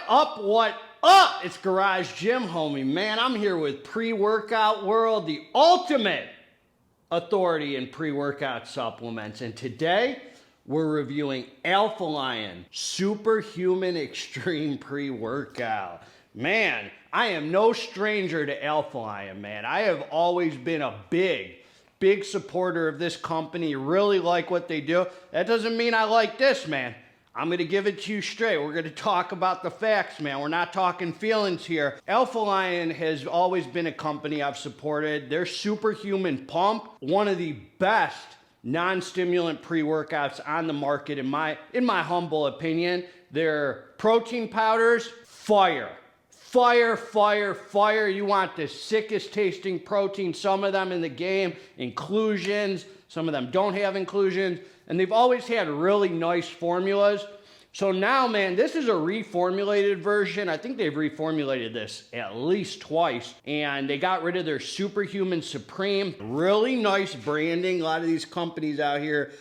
What up? It's Garage Gym, homie. Man, I'm here with Pre-Workout World, the ultimate authority in pre-workout supplements. And today, we're reviewing Alpha Lion Superhuman Extreme Pre-Workout. Man, I am no stranger to Alpha Lion, man. I have always been a big supporter of this company. Really like what they do. That doesn't mean I like this, man. I'm going to give it to you straight. We're going to talk about the facts, man. We're not talking feelings here. Alpha Lion has always been a company I've supported. Their Superhuman Pump, one of the best non-stimulant pre-workouts on the market in my humble opinion. Their protein powders, fire. You want the sickest tasting protein, some of them in the game, inclusions, some of them don't have inclusions, and they've always had really nice formulas. So now, man, this is a reformulated version. I think they've reformulated this at least twice, and they got rid of their Superhuman Supreme. Really nice branding. A lot of these companies out here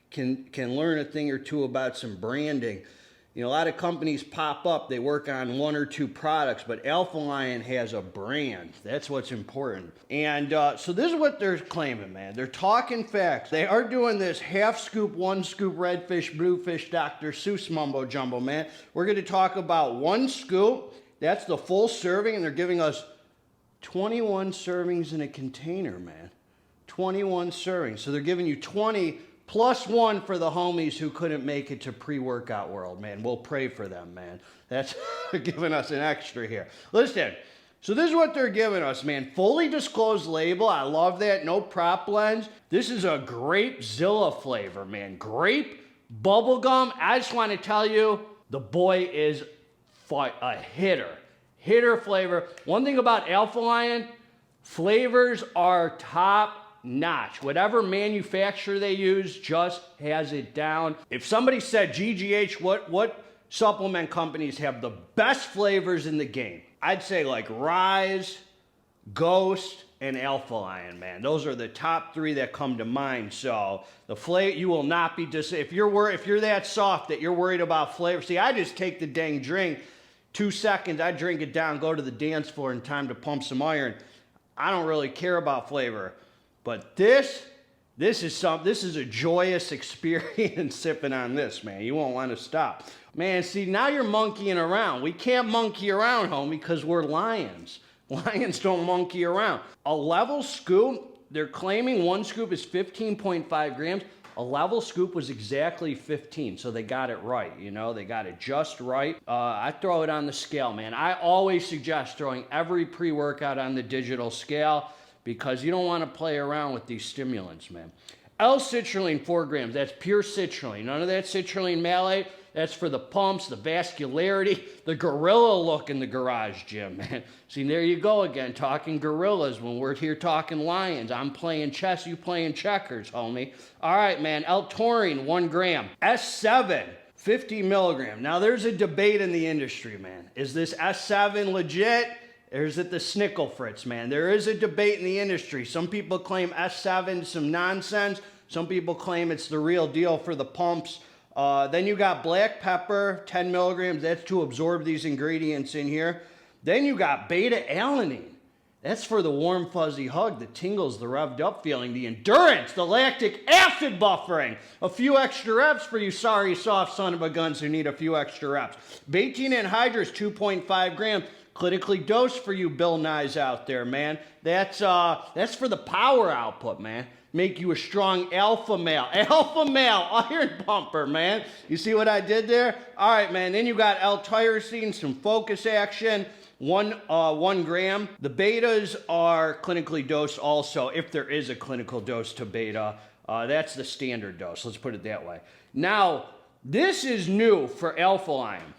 can learn a thing or two about some branding. You know, a lot of companies pop up, they work on one or two products, but Alpha Lion has a brand. That's what's important. And so this is what they're claiming, man. They're talking facts. They are doing this half scoop, one scoop, redfish, bluefish, Dr. Seuss mumbo jumbo, man. We're going to talk about one scoop. That's the full serving, and they're giving us 21 servings in a container, man. 21 servings. So they're giving you 20 plus one for the homies who couldn't make it to Pre-Workout World, man. We'll pray for them, man. That's giving us an extra here. Listen, so this is what they're giving us, man. Fully disclosed label. I love that. No prop blends. This is a Grapezilla flavor, man. Grape bubblegum. I just want to tell you, the boy is a hitter. Hitter flavor. One thing about Alpha Lion, flavors are top notch. Whatever manufacturer they use just has it down. If somebody said, GGH, what supplement companies have the best flavors in the game? I'd say like Rise, Ghost, and Alpha Lion, man. Those are the top three that come to mind. So the flavor, you will not be if you're that soft that you're worried about flavor. See, I just take the dang drink, 2 seconds, I drink it down, go to the dance floor in time to pump some iron. I don't really care about flavor. But this is a joyous experience sipping on this, man. You won't want to stop. Man, see, now you're monkeying around. We can't monkey around, homie, because we're lions. Lions don't monkey around. A level scoop, they're claiming one scoop is 15.5 grams. A level scoop was exactly 15, so they got it right, you know? They got it just right. I throw it on the scale, man. I always suggest throwing every pre-workout on the digital scale, because you don't want to play around with these stimulants, man. L-citrulline, 4 grams. That's pure citrulline. None of that citrulline malate. That's for the pumps, the vascularity, the gorilla look in the garage gym, man. See, there you go again, talking gorillas when we're here talking lions. I'm playing chess, you playing checkers, homie. All right, man. L-taurine, 1 gram. S7, 50 milligram. Now, there's a debate in the industry, man. Is this S7 legit? Or is it the Snickle Fritz, man? There is a debate in the industry. Some people claim S7 is some nonsense. Some people claim it's the real deal for the pumps. Then you got black pepper, 10 milligrams. That's to absorb these ingredients in here. Then you got beta-alanine. That's for the warm, fuzzy hug, the tingles, the revved up feeling, the endurance, the lactic acid buffering. A few extra reps for you sorry, soft son of a guns who need a few extra reps. Betaine anhydrous, 2.5 grams. Clinically dosed for you Bill Nyes out there, man. That's for the power output, man. Make you a strong alpha male. Alpha male, iron pumper, man. You see what I did there? All right, man. Then you got L-tyrosine, some focus action, 1 gram. The betas are clinically dosed also, if there is a clinical dose to beta. That's the standard dose. Let's put it that way. Now, this is new for Alpha Lion.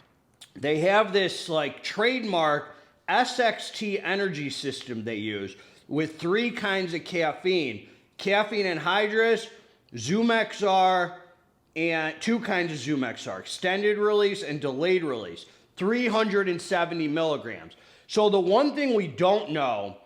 They have this like trademark SXT energy system they use with 3 kinds of caffeine. Caffeine anhydrous, Zoom XR, and 2 kinds of Zoom XR, extended release and delayed release, 370 milligrams. So the one thing we don't know,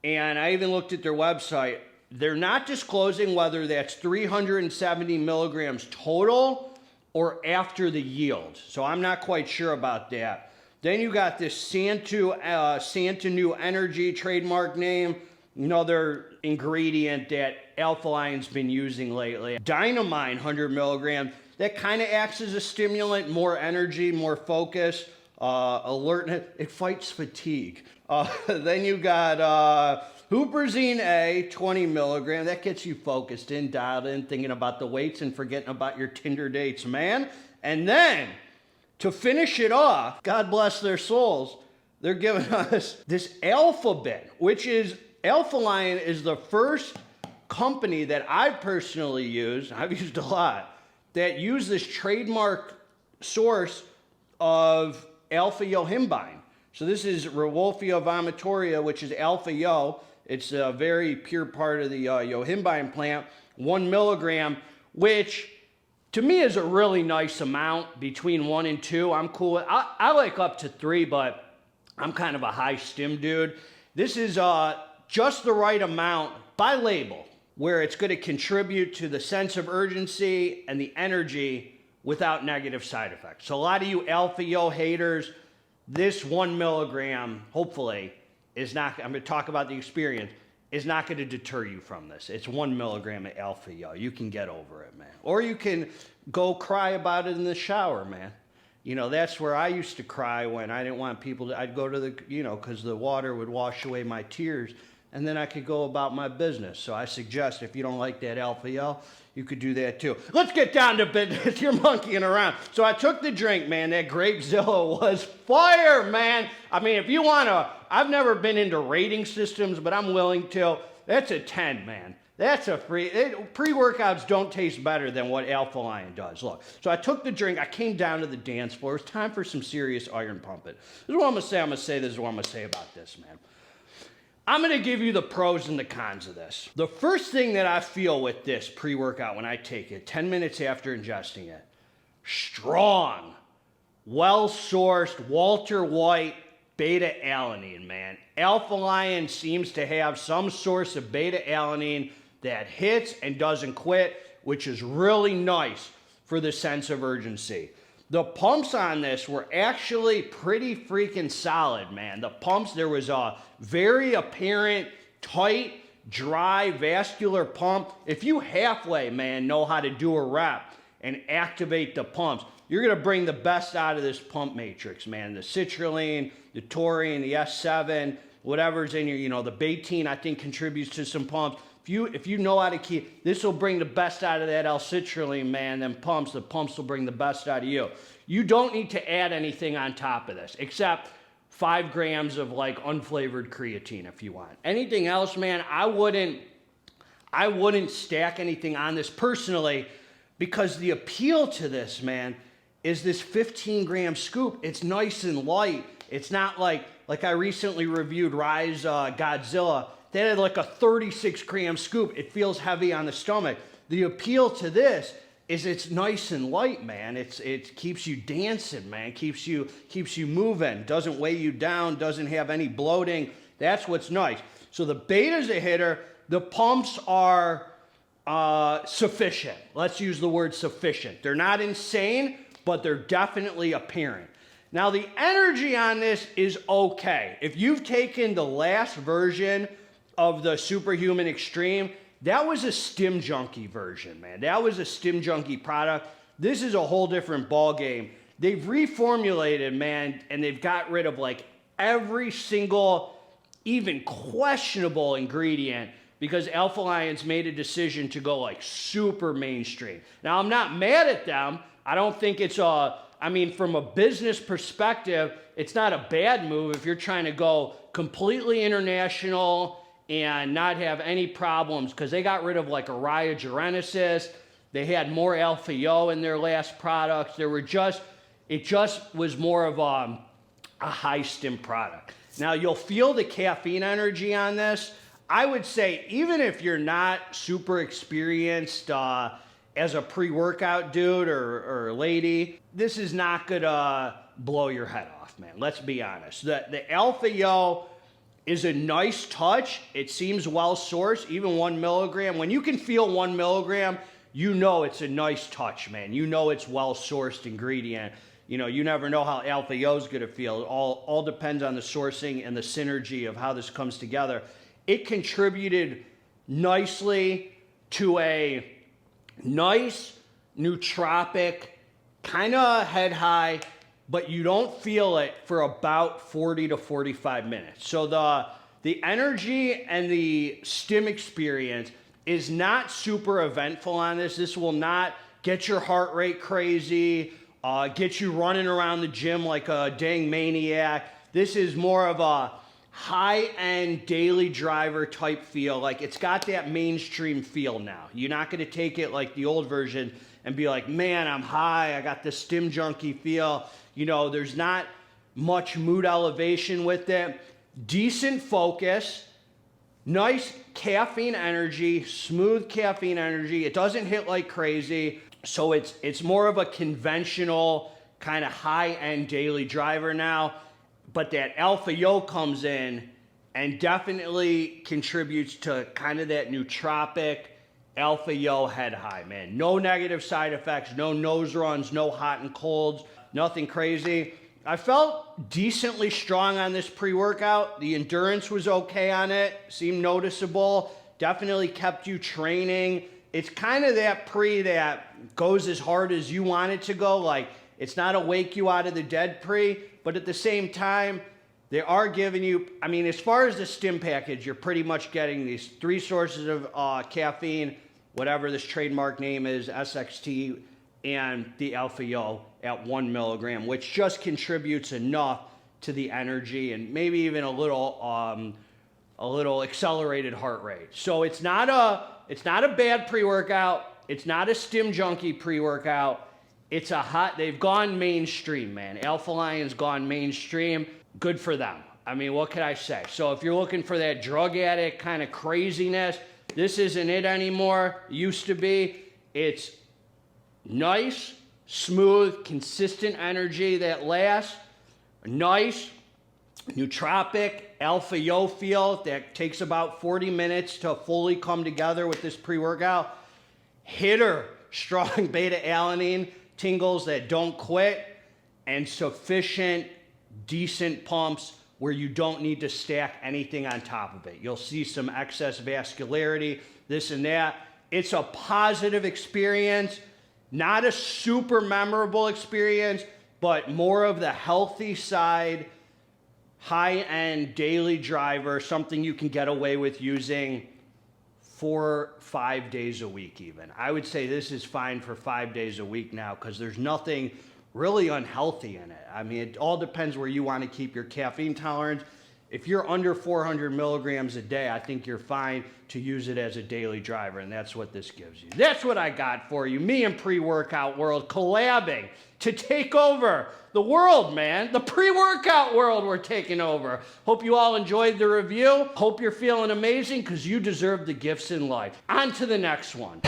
and I even looked at their website, they're not disclosing whether that's 370 milligrams total or after the yield. So I'm not quite sure about that. Then you got this Santanu Energy trademark name, another ingredient that Alpha Lion's been using lately. Dynamine 100 milligrams, that kind of acts as a stimulant, more energy, more focus, alertness. It fights fatigue. Then you got Huperzine A, 20 milligrams. That gets you focused in, dialed in, thinking about the weights and forgetting about your Tinder dates, man. And then, to finish it off, God bless their souls, they're giving us this Alphabet, which is, Alpha Lion is the first company that I've personally used, I've used a lot, that use this trademark source of alpha-yohimbine. So this is Rewolfia vomitoria, which is alpha-yo. It's a very pure part of the yohimbine plant, 1 milligram, which to me is a really nice amount, between 1 and 2. I'm cool with, I like up to 3, but I'm kind of a high stim dude. This is just the right amount by label, where it's going to contribute to the sense of urgency and the energy without negative side effects. So a lot of you alpha-yo haters, this 1 milligram, hopefully, is not, I'm going to talk about the experience, is not going to deter you from this. It's 1 milligram of alpha-yo. You can get over it, man. Or you can go cry about it in the shower, man. That's where I used to cry when I didn't want people to, I'd go to the, because the water would wash away my tears, and then I could go about my business. So I suggest, if you don't like that alpha-yo, you could do that too. Let's get down to business. You're monkeying around. So I took the drink, man. That Grapezilla was fire, man. I mean, if you want to, I've never been into rating systems, but I'm willing to. That's a 10, man. That's a pre-workouts don't taste better than what Alpha Lion does. Look, so I took the drink. I came down to the dance floor. It's time for some serious iron pumping. This is what I'm going to say. This is what I'm going to say about this, man. I'm going to give you the pros and the cons of this. The first thing that I feel with this pre-workout when I take it, 10 minutes after ingesting it, strong, well-sourced, Walter White, beta-alanine, man. Alpha Lion seems to have some source of beta-alanine that hits and doesn't quit, which is really nice for the sense of urgency. The pumps on this were actually pretty freaking solid, man. The pumps, there was a very apparent, tight, dry, vascular pump. If you halfway, man, know how to do a rep and activate the pumps, you're going to bring the best out of this pump matrix, man. The citrulline, the taurine, the S7, whatever's in your, the betaine, I think, contributes to some pumps. If you know how to keep, this will bring the best out of that L-citrulline, man, the pumps will bring the best out of you. You don't need to add anything on top of this, except 5 grams of like unflavored creatine if you want. Anything else, man, I wouldn't stack anything on this personally, because the appeal to this, man, is this 15-gram scoop. It's nice and light. It's not like I recently reviewed Rise Godzilla. They had like a 36-gram scoop. It feels heavy on the stomach. The appeal to this is it's nice and light, man. It keeps you dancing, man. Keeps you moving. Doesn't weigh you down. Doesn't have any bloating. That's what's nice. So the beta's a hitter. The pumps are sufficient. Let's use the word sufficient. They're not insane, but they're definitely apparent. Now the energy on this is okay. If you've taken the last version of the Superhuman Extreme, that was a Stim Junkie version, man. That was a Stim Junkie product. This is a whole different ball game. They've reformulated, man, and they've got rid of like every single, even questionable ingredient, because Alpha Lion's made a decision to go like super mainstream. Now, I'm not mad at them. I don't think it's from a business perspective, it's not a bad move if you're trying to go completely international and not have any problems, because they got rid of like Araya genesis. They had more alpha-yo in their last products. It just was more of a high stim product. Now you'll feel the caffeine energy on this. I would say even if you're not super experienced as a pre-workout dude or lady, this is not gonna blow your head off, man. Let's be honest. The alpha-yo is a nice touch. It seems well-sourced, even 1 milligram. When you can feel 1 milligram, you know it's a nice touch, man. You know it's well-sourced ingredient. you know, you never know how Alpha Yo is going to feel. It all depends on the sourcing and the synergy of how this comes together. It contributed nicely to a nice, nootropic, kind of head high, but you don't feel it for about 40 to 45 minutes. So the energy and the stim experience is not super eventful on this. This will not get your heart rate crazy, get you running around the gym like a dang maniac. This is more of a high-end daily driver type feel. Like, it's got that mainstream feel now. You're not going to take it like the old version and be like, man, I'm high, I got this stim junkie feel. You know, there's not much mood elevation with it. Decent focus, nice caffeine energy, smooth caffeine energy. It doesn't hit like crazy. So it's more of a conventional kind of high-end daily driver now. But that Alpha Yo comes in and definitely contributes to kind of that nootropic Alpha Yo head high, man. No negative side effects, no nose runs, no hot and colds, nothing crazy. I felt decently strong on this pre-workout. The endurance was okay on it, seemed noticeable, definitely kept you training. It's kind of that pre that goes as hard as you want it to go. Like, it's not a wake you out of the dead pre, but at the same time, they are giving you, I mean, as far as the stim package, you're pretty much getting these 3 sources of caffeine, whatever this trademark name is, SXT, and the Alpha Yo at 1 milligram, which just contributes enough to the energy and maybe even a little accelerated heart rate. So it's not a bad pre-workout. It's not a stim junkie pre-workout. It's they've gone mainstream, man. Alpha Lion's gone mainstream. Good for them. I mean, what can I say? So if you're looking for that drug addict kind of craziness, this isn't it anymore. It used to be. It's nice, smooth, consistent energy that lasts. Nice, nootropic, Alpha Yo feel that takes about 40 minutes to fully come together with this pre-workout. Hitter, strong beta-alanine, tingles that don't quit, and sufficient, decent pumps where you don't need to stack anything on top of it. You'll see some excess vascularity, this and that. It's a positive experience, not a super memorable experience, but more of the healthy side, high-end daily driver, something you can get away with using 4-5 days a week even. I would say this is fine for 5 days a week now because there's nothing really unhealthy in it. I mean, it all depends where you want to keep your caffeine tolerance. If you're under 400 milligrams a day, I think you're fine to use it as a daily driver, and that's what this gives you. That's what I got for you. Me and pre-workout world collabing to take over the world, man. The pre-workout world we're taking over. Hope you all enjoyed the review. Hope you're feeling amazing because you deserve the gifts in life. On to the next one.